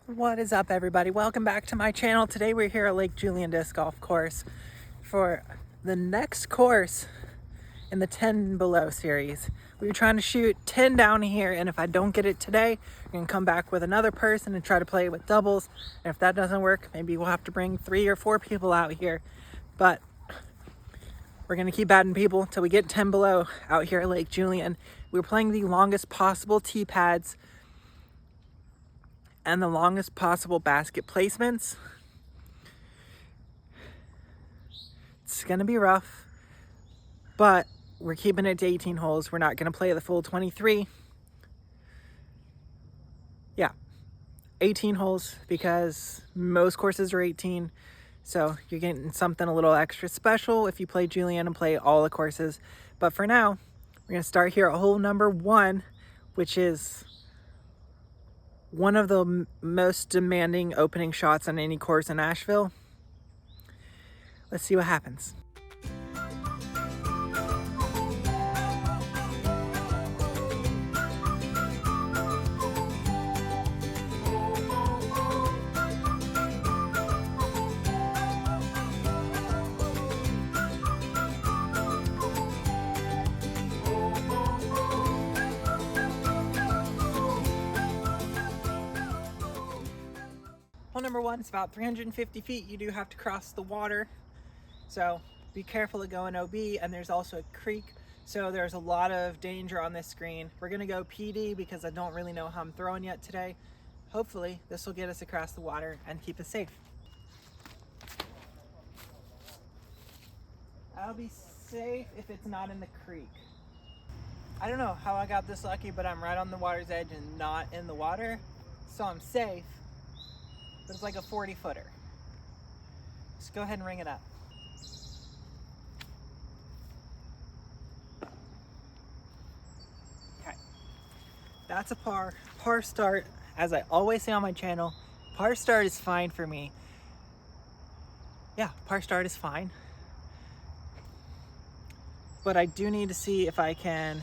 What is up, everybody? Welcome back to my channel. Today we're here at Lake Julian Disc Golf Course for the next course in the 10 below series. We were trying to shoot 10 down here, and if I don't get it today, we're gonna come back with another person and try to play it with doubles. And if that doesn't work, maybe we'll have to bring 3 or 4 people out here. But we're gonna keep adding people until we get 10 below out here at Lake Julian. We're playing the longest possible tee pads and the longest possible basket placements. It's gonna be rough, but we're keeping it to 18 holes. We're not gonna play the full 23. Yeah, 18 holes because most courses are 18. So you're getting something a little extra special if you play Julian and play all the courses. But for now, we're gonna start here at hole number 1, which is one of the most demanding opening shots on any course in Asheville. Let's see what happens. Hole number 1 is about 350 feet. You do have to cross the water, so be careful of going OB, and there's also a creek, so there's a lot of danger on this screen. We're gonna go PD because I don't really know how I'm throwing yet today. Hopefully this will get us across the water and keep us safe. I'll be safe if it's not in the creek. I don't know how I got this lucky, but I'm right on the water's edge and not in the water, so I'm safe. But it's like a 40-footer. Just go ahead and ring it up. Okay, that's a par. Par start, as I always say on my channel, par start is fine for me. Yeah, par start is fine. But I do need to see if I can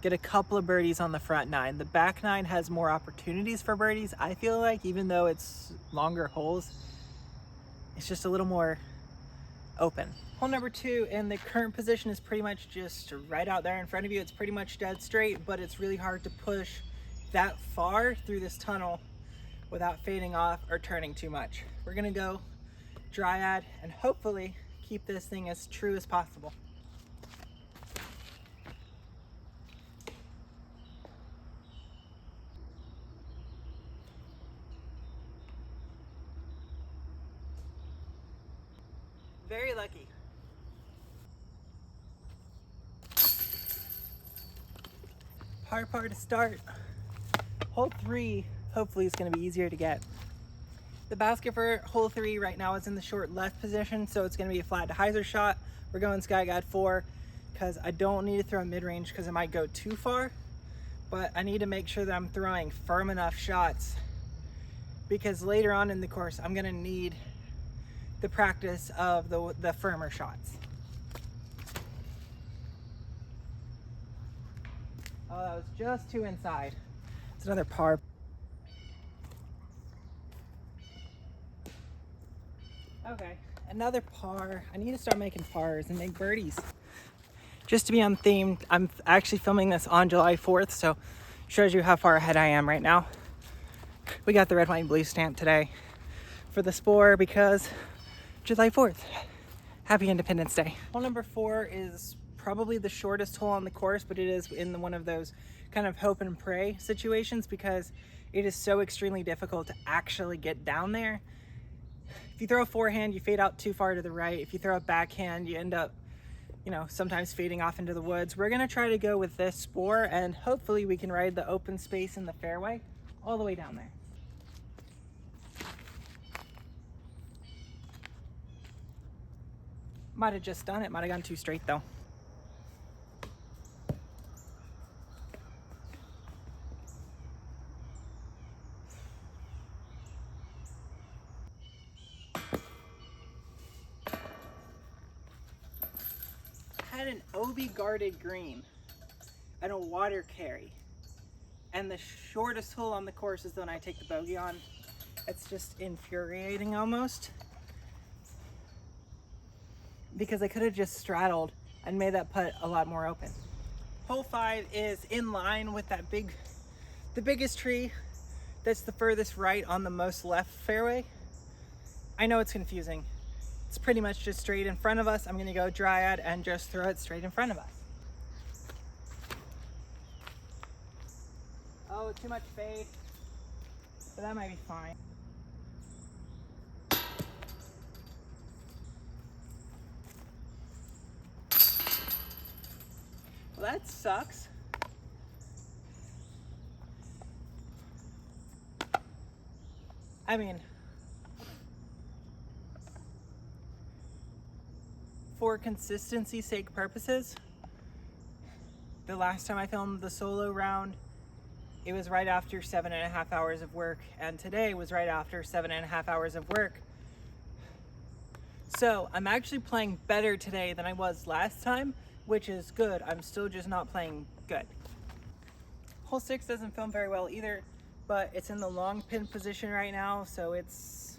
get a couple of birdies on the front 9. The back 9 has more opportunities for birdies, I feel like, even though it's longer holes. It's just a little more open. Hole number 2 in the current position is pretty much just right out there in front of you. It's pretty much dead straight, but it's really hard to push that far through this tunnel without fading off or turning too much. We're gonna go dryad and hopefully keep this thing as true as possible. Very lucky. Par to start. Hole 3 hopefully is going to be easier to get. The basket for hole 3 right now is in the short left position, so it's going to be a flat to hyzer shot. We're going Sky Guide 4 because I don't need to throw mid-range because it might go too far, but I need to make sure that I'm throwing firm enough shots because later on in the course I'm going to need the practice of the firmer shots. Oh, that was just too inside. It's another par. Okay, another par. I need to start making pars and make birdies. Just to be on theme, I'm actually filming this on July 4th, so shows you how far ahead I am right now. We got the red, white, and blue stamp today for the Spore because July 4th. Happy Independence Day. Hole number 4 is probably the shortest hole on the course, but it is in one of those kind of hope and pray situations because it is so extremely difficult to actually get down there. If you throw a forehand, you fade out too far to the right. If you throw a backhand, you end up, sometimes fading off into the woods. We're gonna try to go with this Spore and hopefully we can ride the open space in the fairway all the way down there. Might have just done it, might have gone too straight though. Had an OB guarded green and a water carry. And the shortest hole on the course is the one I take the bogey on. It's just infuriating almost, because I could have just straddled and made that putt a lot more open. Hole 5 is in line with that the biggest tree that's the furthest right on the most left fairway. I know it's confusing. It's pretty much just straight in front of us. I'm gonna go Dryad and just throw it straight in front of us. Oh, too much fade, but that might be fine. Well, that sucks. I mean, for consistency's sake purposes, the last time I filmed the solo round, it was right after 7.5 hours of work, and today was right after 7.5 hours of work. So I'm actually playing better today than I was last time, which is good. I'm still just not playing good. Hole 6 doesn't film very well either, but it's in the long pin position right now, so it's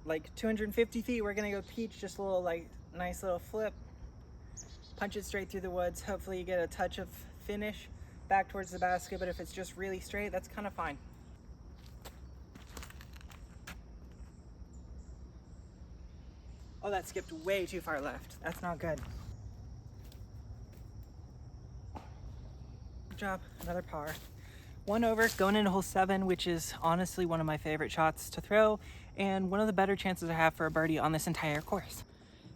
like 250 feet. We're gonna go peach, just a little like nice little flip, punch it straight through the woods. Hopefully you get a touch of finish back towards the basket, but if it's just really straight, that's kind of fine. Oh, that skipped way too far left. That's not good. Good job, another par. 1 over, going into hole 7, which is honestly one of my favorite shots to throw, and one of the better chances I have for a birdie on this entire course.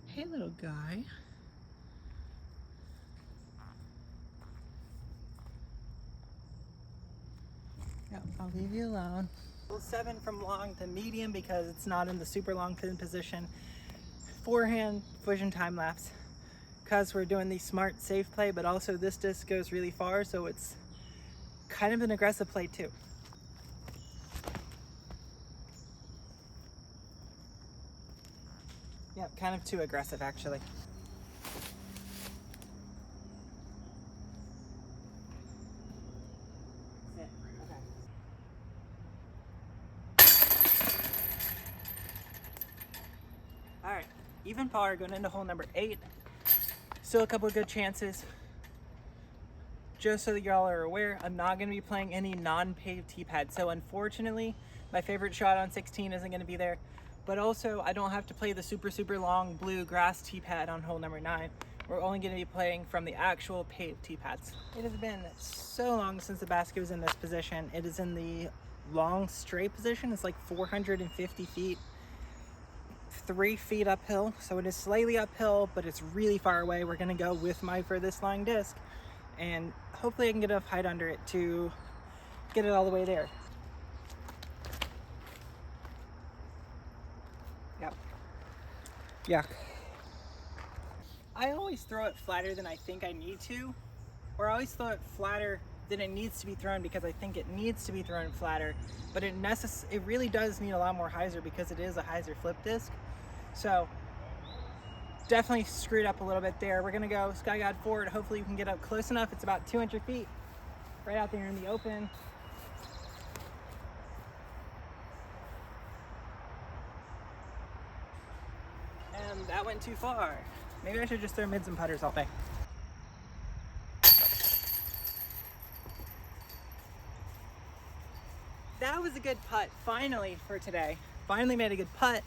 Hey, little guy. Yep, I'll leave you alone. Hole 7 from long to medium because it's not in the super long pin position. Forehand, vision time lapse, because we're doing the smart safe play, but also this disc goes really far, so it's kind of an aggressive play too. Yep, kind of too aggressive actually. All right, even par going into hole number 8. Still a couple of good chances. Just so that y'all are aware, I'm not going to be playing any non-paved tee pad. So unfortunately, my favorite shot on 16 isn't going to be there. But also, I don't have to play the super long blue grass tee pad on hole number 9. We're only going to be playing from the actual paved tee pads. It has been so long since the basket was in this position. It is in the long straight position. It's like 450 feet. 3 feet uphill, so it is slightly uphill, but it's really far away. We're gonna go with my furthest lying disc, and hopefully I can get enough height under it to get it all the way there. Yep. Yeah. I always throw it flatter than I think I need to, or I always throw it flatter than it needs to be thrown because I think it needs to be thrown flatter, but it really does need a lot more hyzer because it is a hyzer flip disc. So definitely screwed up a little bit there. We're gonna go Sky God forward. Hopefully you can get up close enough. It's about 200 feet right out there in the open. And that went too far. Maybe I should just throw mids and putters all day. That was a good putt, finally, for today. Finally made a good putt.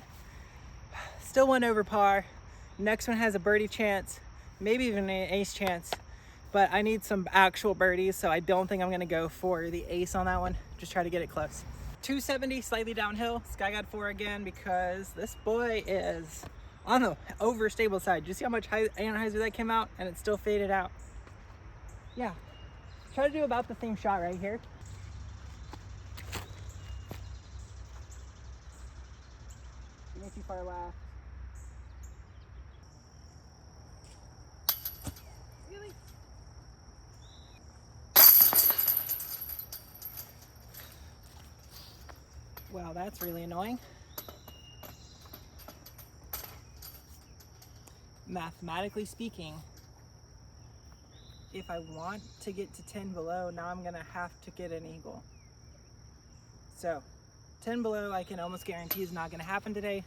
Still 1 over par. Next one has a birdie chance, maybe even an ace chance, but I need some actual birdies, so I don't think I'm gonna go for the ace on that one. Just try to get it close. 270, slightly downhill. Sky God 4 again because this boy is on the overstable side. Do you see how much anhyzer that came out? And it still faded out. Yeah, try to do about the same shot right here. Give me too far left. Really? Wow, that's really annoying. Mathematically speaking, if I want to get to 10 below, now I'm gonna have to get an eagle. So 10 below, I can almost guarantee is not going to happen today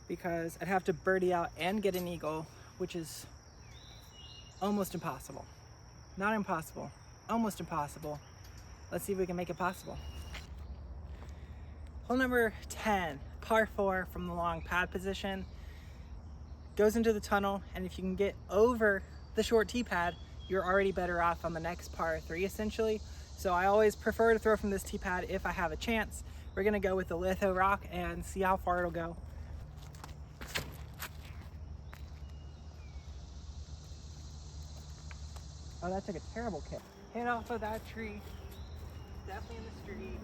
because I'd have to birdie out and get an eagle, which is almost impossible. Not impossible, almost impossible. Let's see if we can make it possible. Hole number 10, par 4 from the long pad position. Goes into the tunnel, and if you can get over the short tee pad, you're already better off on the next par 3 essentially. So I always prefer to throw from this tee pad if I have a chance. We're gonna go with the litho rock and see how far it'll go. Oh, that took a terrible kick. Hit off of that tree. Definitely in the street.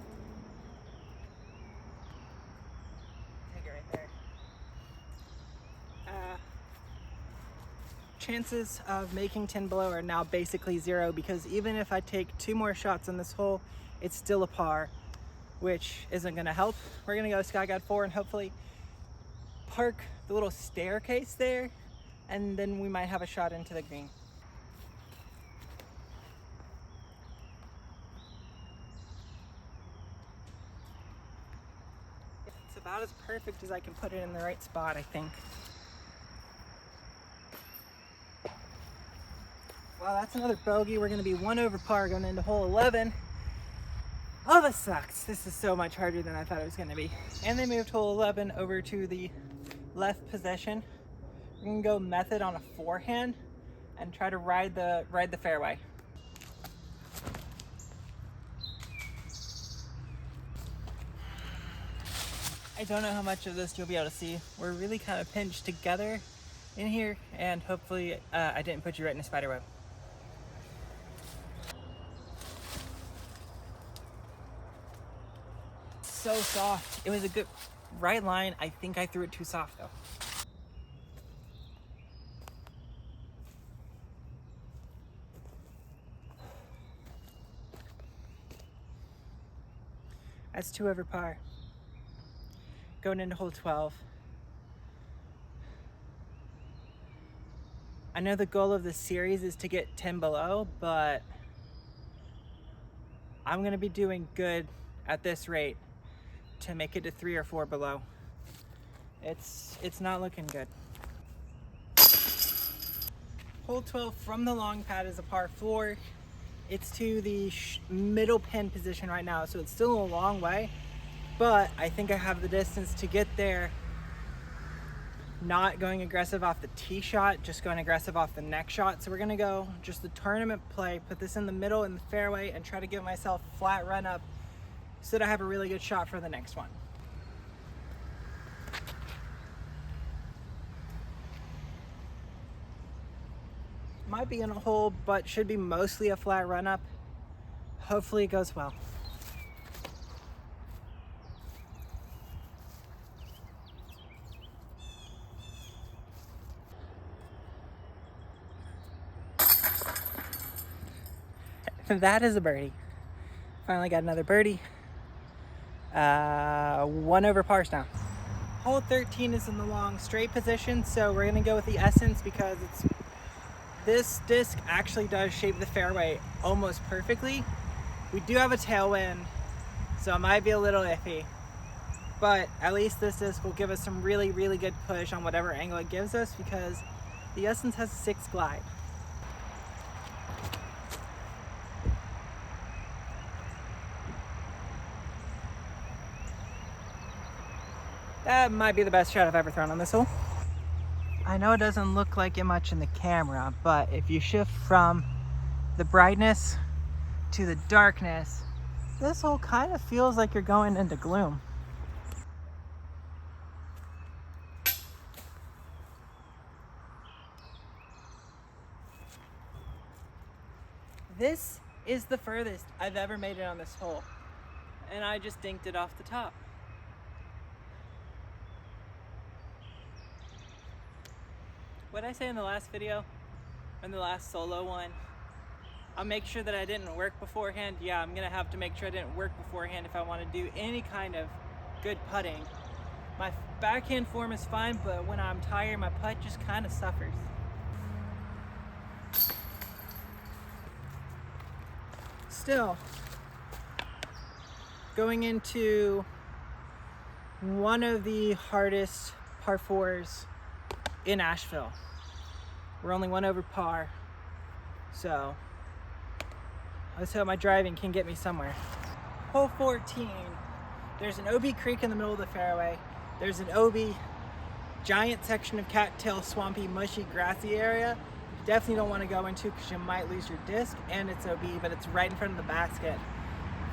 Take it right there. Chances of making 10 below are now basically 0 because even if I take 2 more shots on this hole, it's still a par, which isn't gonna help. We're gonna go Sky God 4 and hopefully park the little staircase there, and then we might have a shot into the green. It's about as perfect as I can put it in the right spot, I think. Wow, that's another bogey. We're gonna be 1 over par going into hole 11. Oh, this sucks. This is so much harder than I thought it was gonna be. And they moved hole 11 over to the left possession. We're gonna go method on a forehand and try to ride the fairway. I don't know how much of this you'll be able to see. We're really kind of pinched together in here, and hopefully I didn't put you right in a spider web. So soft. It was a good right line. I think I threw it too soft though. That's 2 over par. Going into hole 12. I know the goal of this series is to get 10 below, but I'm gonna be doing good at this rate to make it to 3 or 4 below. It's not looking good. Hole 12 from the long pad is a par 4. It's to the middle pin position right now, so it's still a long way, but I think I have the distance to get there. Not going aggressive off the tee shot, just going aggressive off the next shot. So we're gonna go just the tournament play, put this in the middle in the fairway, and try to give myself a flat run up so that I have a really good shot for the next one. Might be in a hole, but should be mostly a flat run up. Hopefully it goes well. That is a birdie. Finally got another birdie. 1 over pars now. Hole 13 is in the long straight position, so we're gonna go with the Essence because this disc actually does shape the fairway almost perfectly. We do have a tailwind, so it might be a little iffy, but at least this disc will give us some really, really good push on whatever angle it gives us because the Essence has a 6 glide. That might be the best shot I've ever thrown on this hole. I know it doesn't look like it much in the camera, but if you shift from the brightness to the darkness, this hole kind of feels like you're going into gloom. This is the furthest I've ever made it on this hole, and I just dinked it off the top. What did I say in the last video, in the last solo one? I'll make sure that I didn't work beforehand. Yeah, I'm gonna have to make sure I didn't work beforehand if I want to do any kind of good putting. My backhand form is fine, but when I'm tired, my putt just kind of suffers. Still, going into one of the hardest par fours in Asheville. We're only 1 over par, so let's hope my driving can get me somewhere. Hole 14, there's an OB creek in the middle of the fairway. There's an OB giant section of cattail, swampy, mushy, grassy area. You definitely don't want to go into because you might lose your disc, and it's OB, but it's right in front of the basket.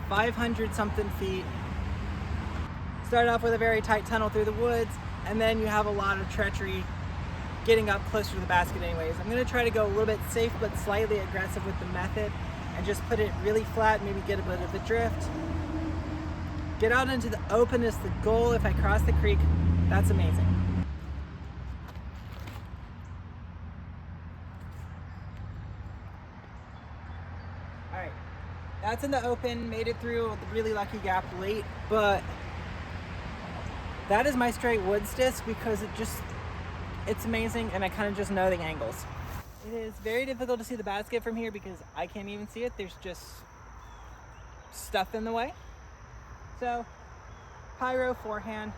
500 something feet. Start off with a very tight tunnel through the woods, and then you have a lot of treachery getting up closer to the basket anyways. I'm going to try to go a little bit safe but slightly aggressive with the method and just put it really flat, maybe get a bit of a drift. Get out into the open is the goal. If I cross the creek, that's amazing. All right, that's in the open, made it through a really lucky gap late, but that is my straight woods disc because it's amazing, and I kind of just know the angles. It is very difficult to see the basket from here because I can't even see it. There's just stuff in the way. So, pyro forehand.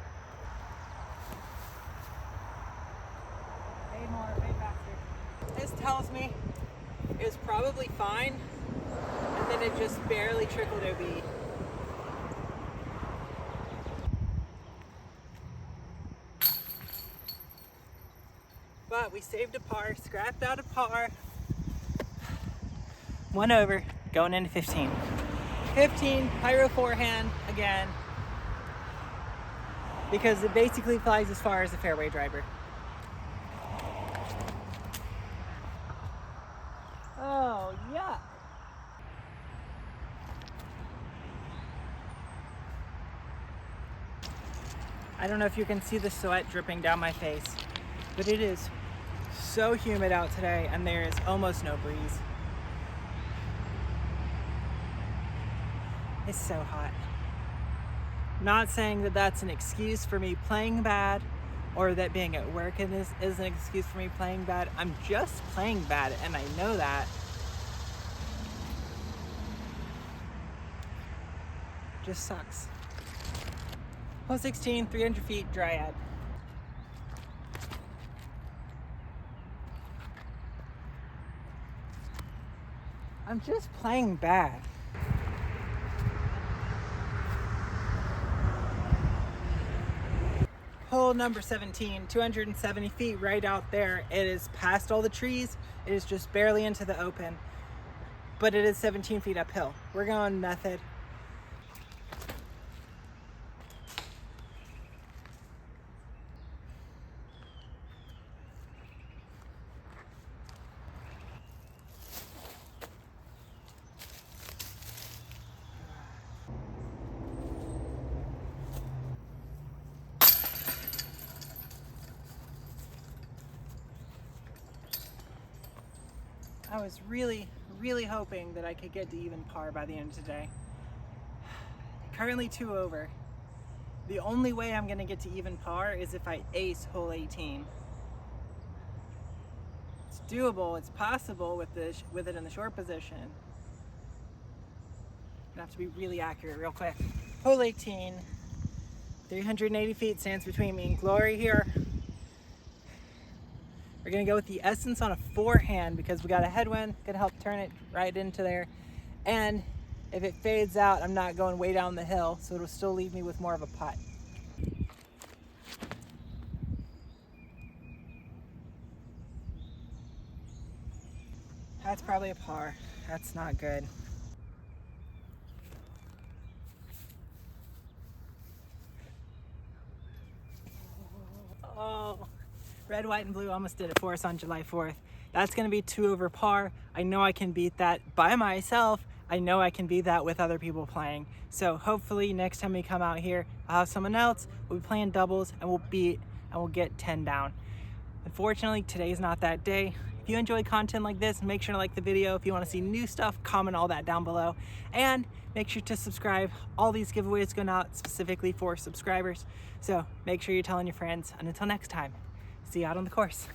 Fade more, fade faster. This tells me it was probably fine, and then it just barely trickled OB. But we saved a par, scrapped out a par. 1 over, going into 15. 15, pyro forehand again, because it basically flies as far as a fairway driver. Oh, yeah. I don't know if you can see the sweat dripping down my face, but it is so humid out today, and there is almost no breeze. It's so hot. Not saying that that's an excuse for me playing bad, or that being at work is an excuse for me playing bad. I'm just playing bad, and I know that. Just sucks. Hole 16, 300 feet, Dryad. I'm just playing bad. Hole number 17, 270 feet right out there. It is past all the trees. It is just barely into the open, but it is 17 feet uphill. We're going method. I was really hoping that I could get to even par by the end of today. Currently 2 over. The only way I'm gonna get to even par is if I ace hole 18. It's doable, it's possible with it in the short position. I have to be really accurate real quick. Hole 18, 380 feet stands between me and glory here. We're gonna go with the Essence on a forehand because we got a headwind, gonna help turn it right into there. And if it fades out, I'm not going way down the hill, so it'll still leave me with more of a putt. That's probably a par. That's not good. Oh. Red, white, and blue almost did it for us on July 4th. That's going to be 2 over par. I know I can beat that by myself. I know I can beat that with other people playing. So hopefully next time we come out here, I'll have someone else. We'll be playing doubles, and we'll get 10 down. Unfortunately, today's not that day. If you enjoy content like this, make sure to like the video. If you want to see new stuff, comment all that down below. And make sure to subscribe. All these giveaways going out specifically for subscribers. So make sure you're telling your friends. And until next time, see you out on the course.